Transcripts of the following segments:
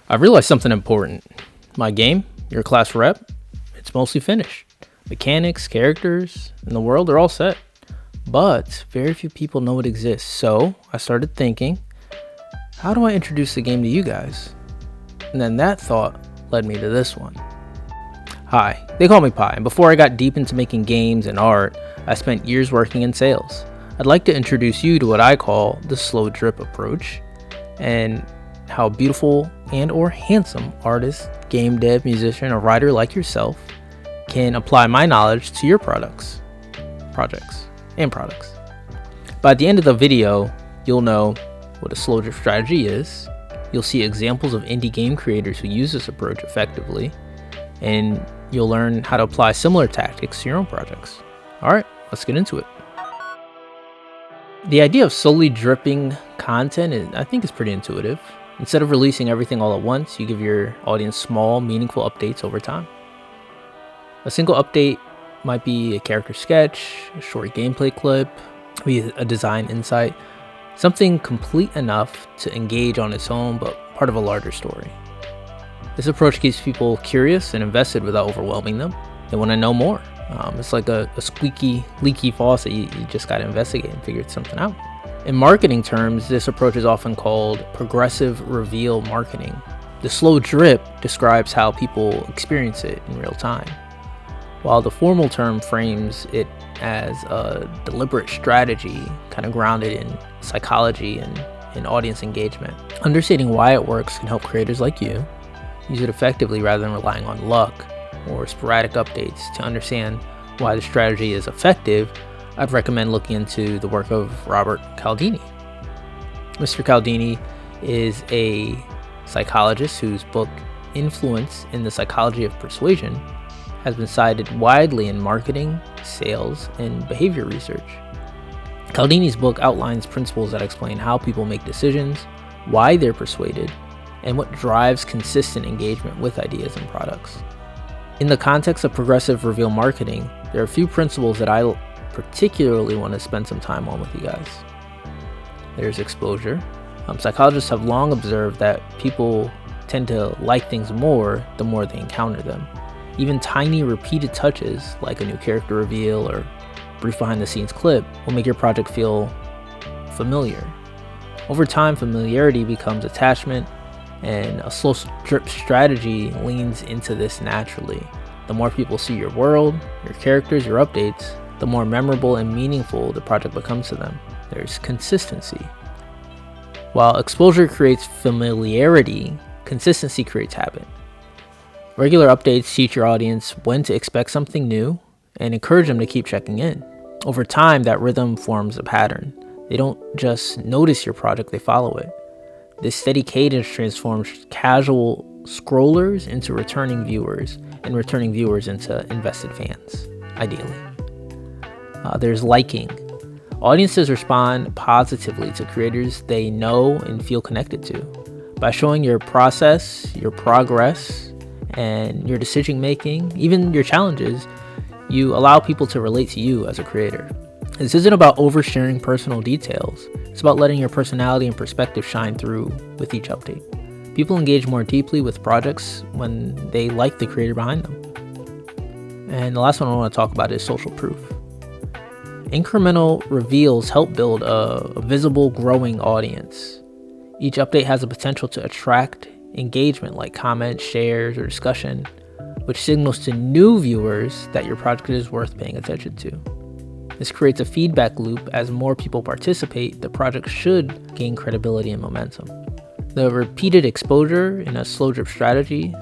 I realized something important. My game, your class rep, it's mostly finished. Mechanics, characters, and the world are all set. But very few people know it exists, so I started thinking, how do I introduce the game to you guys? And then that thought led me to this one. Hi, they call me Pi, and before I got deep into making games and art, I spent years working in sales. I'd like to introduce you to what I call the slow drip approach, and how beautiful and or handsome artist, game dev, musician, or writer like yourself can apply my knowledge to your projects. By the end of the video, you'll know what a slow drip strategy is, you'll see examples of indie game creators who use this approach effectively, and you'll learn how to apply similar tactics to your own projects. Alright, let's get into it. The idea of slowly dripping content I think is pretty intuitive. Instead of releasing everything all at once, you give your audience small, meaningful updates over time. A single update might be a character sketch, a short gameplay clip, maybe a design insight, something complete enough to engage on its own but part of a larger story. This approach keeps people curious and invested without overwhelming them. They want to know more. It's like a squeaky, leaky faucet. You just got to investigate and figure something out. In marketing terms, this approach is often called progressive reveal marketing. The slow drip describes how people experience it in real time, while the formal term frames it as a deliberate strategy, kind of grounded in psychology and audience engagement. Understanding why it works can help creators like you use it effectively rather than relying on luck or sporadic updates. To understand why the strategy is effective, I'd recommend looking into the work of Robert Cialdini. Mr. Cialdini is a psychologist whose book Influence in the Psychology of Persuasion has been cited widely in marketing, sales, and behavior research. Cialdini's book outlines principles that explain how people make decisions, why they're persuaded, and what drives consistent engagement with ideas and products. In the context of progressive reveal marketing, there are a few principles that I particularly want to spend some time on with you guys. There's exposure. Psychologists have long observed that people tend to like things more the more they encounter them. Even tiny repeated touches like a new character reveal or brief behind the scenes clip will make your project feel familiar. Over time, familiarity becomes attachment, and a slow drip strategy leans into this naturally. The more people see your world, your characters, your updates, the more memorable and meaningful the project becomes to them. There's consistency. While exposure creates familiarity, consistency creates habit. Regular updates teach your audience when to expect something new and encourage them to keep checking in. Over time, that rhythm forms a pattern. They don't just notice your project, they follow it. This steady cadence transforms casual scrollers into returning viewers, and returning viewers into invested fans, ideally. There's liking. Audiences respond positively to creators they know and feel connected to. By showing your process, your progress, and your decision making, even your challenges, you allow people to relate to you as a creator. This isn't about oversharing personal details. It's about letting your personality and perspective shine through with each update. People engage more deeply with projects when they like the creator behind them. And the last one I want to talk about is social proof. Incremental reveals help build a visible, growing audience. Each update has the potential to attract engagement like comments, shares, or discussion, which signals to new viewers that your project is worth paying attention to. This creates a feedback loop. As more people participate, the project should gain credibility and momentum. The repeated exposure in a slow drip strategy,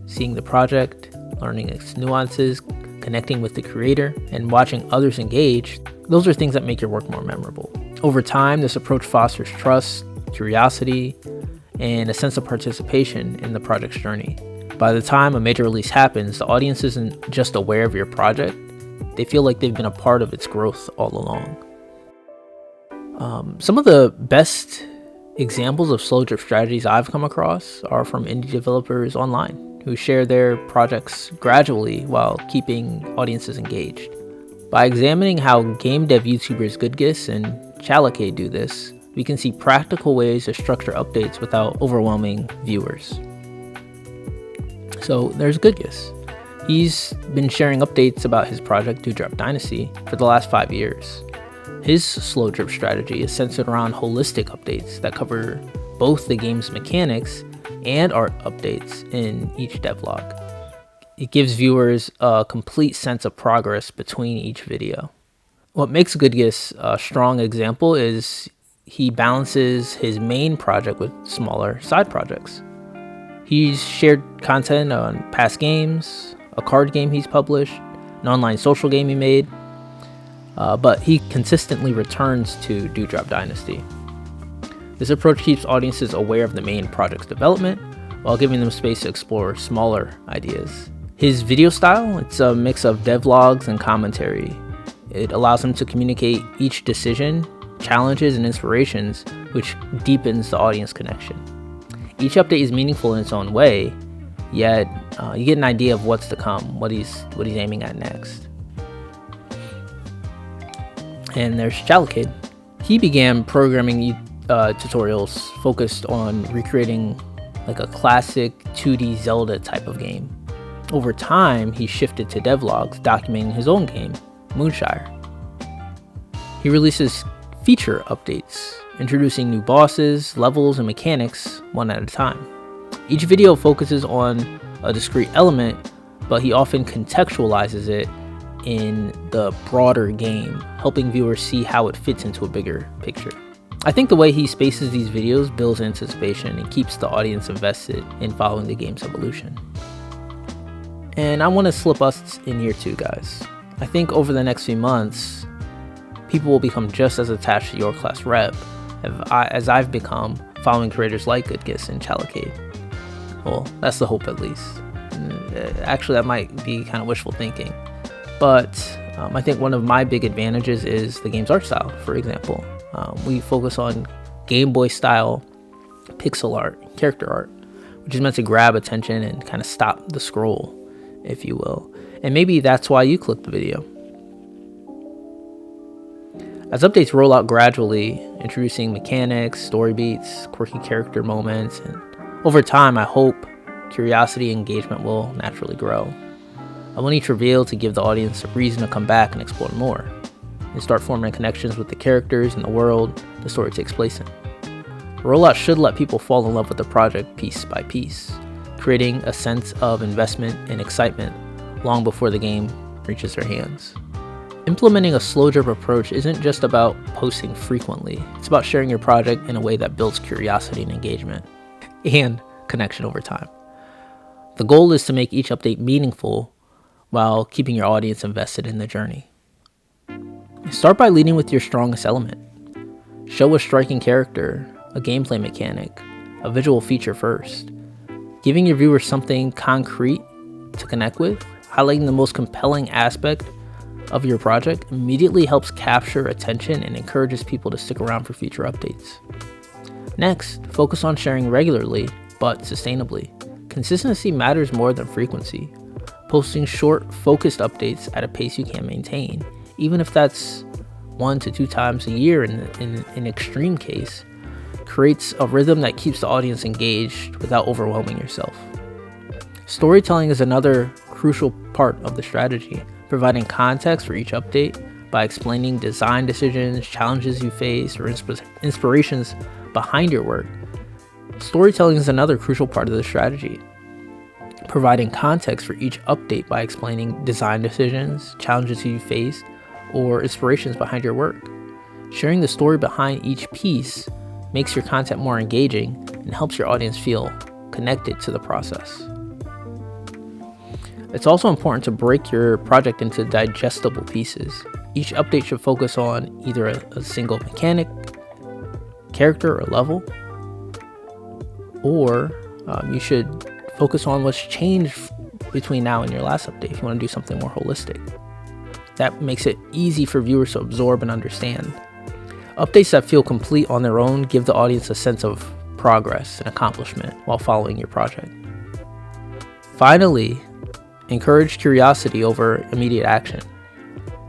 seeing the project, learning its nuances, connecting with the creator, and watching others engage, those are things that make your work more memorable. Over time, this approach fosters trust, curiosity, and a sense of participation in the project's journey. By the time a major release happens, the audience isn't just aware of your project, they feel like they've been a part of its growth all along. Some of the best examples of slow drip strategies I've come across are from indie developers online who share their projects gradually while keeping audiences engaged. By examining how game dev YouTubers Goodgis and Chalake do this, we can see practical ways to structure updates without overwhelming viewers. So there's Goodgis. He's been sharing updates about his project Dewdrop Dynasty for the last 5 years. His slow drip strategy is centered around holistic updates that cover both the game's mechanics and art updates in each devlog. It gives viewers a complete sense of progress between each video. What makes Goodgis a strong example is he balances his main project with smaller side projects. He's shared content on past games, a card game he's published, an online social game he made, but he consistently returns to Dewdrop Dynasty. This approach keeps audiences aware of the main project's development while giving them space to explore smaller ideas. His video style, it's a mix of devlogs and commentary. It allows him to communicate each decision, challenges, and inspirations, which deepens the audience connection. Each update is meaningful in its own way, yet you get an idea of what's to come, what he's aiming at next. And there's Chalakid. He began programming tutorials focused on recreating like a classic 2D Zelda type of game. Over time, he shifted to devlogs documenting his own game, Moonshire. He releases feature updates, introducing new bosses, levels, and mechanics one at a time. Each video focuses on a discrete element, but he often contextualizes it in the broader game, helping viewers see how it fits into a bigger picture. I think the way he spaces these videos builds anticipation and keeps the audience invested in following the game's evolution. And I want to slip us in here too, guys. I think over the next few months, people will become just as attached to Your Class Rep as I've become following creators like Goodgis and Chalakid. Well, that's the hope at least. Actually, that might be kind of wishful thinking. But I think one of my big advantages is the game's art style, for example. We focus on Game Boy style pixel art, character art, which is meant to grab attention and kind of stop the scroll, if you will. And maybe that's why you clicked the video. As updates roll out gradually, introducing mechanics, story beats, quirky character moments, and over time, I hope curiosity and engagement will naturally grow. I want each reveal to give the audience a reason to come back and explore more, and start forming connections with the characters and the world the story takes place in. The rollout should let people fall in love with the project piece by piece, creating a sense of investment and excitement long before the game reaches their hands. Implementing a slow drip approach isn't just about posting frequently, it's about sharing your project in a way that builds curiosity and engagement, and connection over time. The goal is to make each update meaningful while keeping your audience invested in the journey. Start by leading with your strongest element. Show a striking character, a gameplay mechanic, a visual feature first. Giving your viewers something concrete to connect with, highlighting the most compelling aspect of your project immediately helps capture attention and encourages people to stick around for future updates. Next, focus on sharing regularly, but sustainably. Consistency matters more than frequency. Posting short, focused updates at a pace you can maintain, even if that's 1 to 2 times a year in extreme case, creates a rhythm that keeps the audience engaged without overwhelming yourself. Storytelling is another crucial part of the strategy, providing context for each update by explaining design decisions, challenges you face, or inspirations behind your work. Storytelling is another crucial part of the strategy, providing context for each update by explaining design decisions, challenges you faced, or inspirations behind your work. Sharing the story behind each piece makes your content more engaging and helps your audience feel connected to the process. It's also important to break your project into digestible pieces. Each update should focus on either a single mechanic, character, or level, or you should focus on what's changed between now and your last update if you want to do something more holistic. That makes it easy for viewers to absorb and understand. Updates that feel complete on their own give the audience a sense of progress and accomplishment while following your project. Finally, encourage curiosity over immediate action.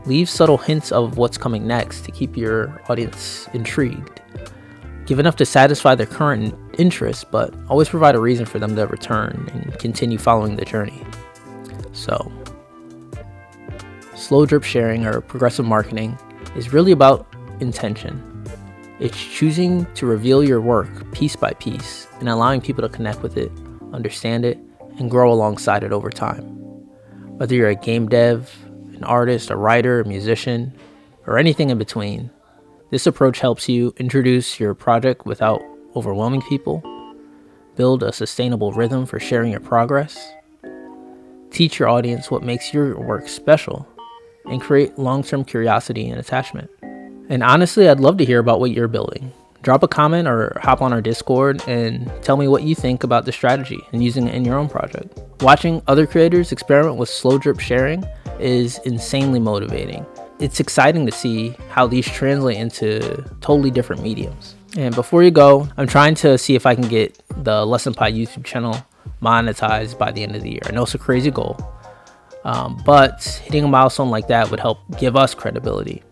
Leave subtle hints of what's coming next to keep your audience intrigued. Give enough to satisfy their current interests, but always provide a reason for them to return and continue following the journey. So, slow drip sharing or progressive marketing is really about intention. It's choosing to reveal your work piece by piece and allowing people to connect with it, understand it, and grow alongside it over time. Whether you're a game dev, an artist, a writer, a musician, or anything in between, this approach helps you introduce your project without overwhelming people, build a sustainable rhythm for sharing your progress, teach your audience what makes your work special, and create long-term curiosity and attachment. And honestly, I'd love to hear about what you're building. Drop a comment or hop on our Discord and tell me what you think about the strategy and using it in your own project. Watching other creators experiment with slow drip sharing is insanely motivating. It's exciting to see how these translate into totally different mediums. And before you go, I'm trying to see if I can get the LessThanPi YouTube channel monetized by the end of the year. I know it's a crazy goal, but hitting a milestone like that would help give us credibility.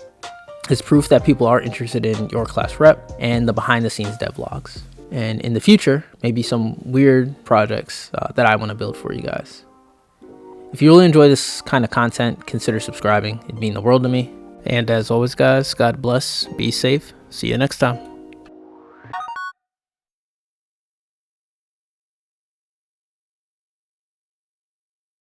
It's proof that people are interested in your class rep and the behind the scenes devlogs. And in the future, maybe some weird projects that I want to build for you guys. If you really enjoy this kind of content, consider subscribing. It'd mean the world to me. And as always, guys, God bless, be safe. See you next time.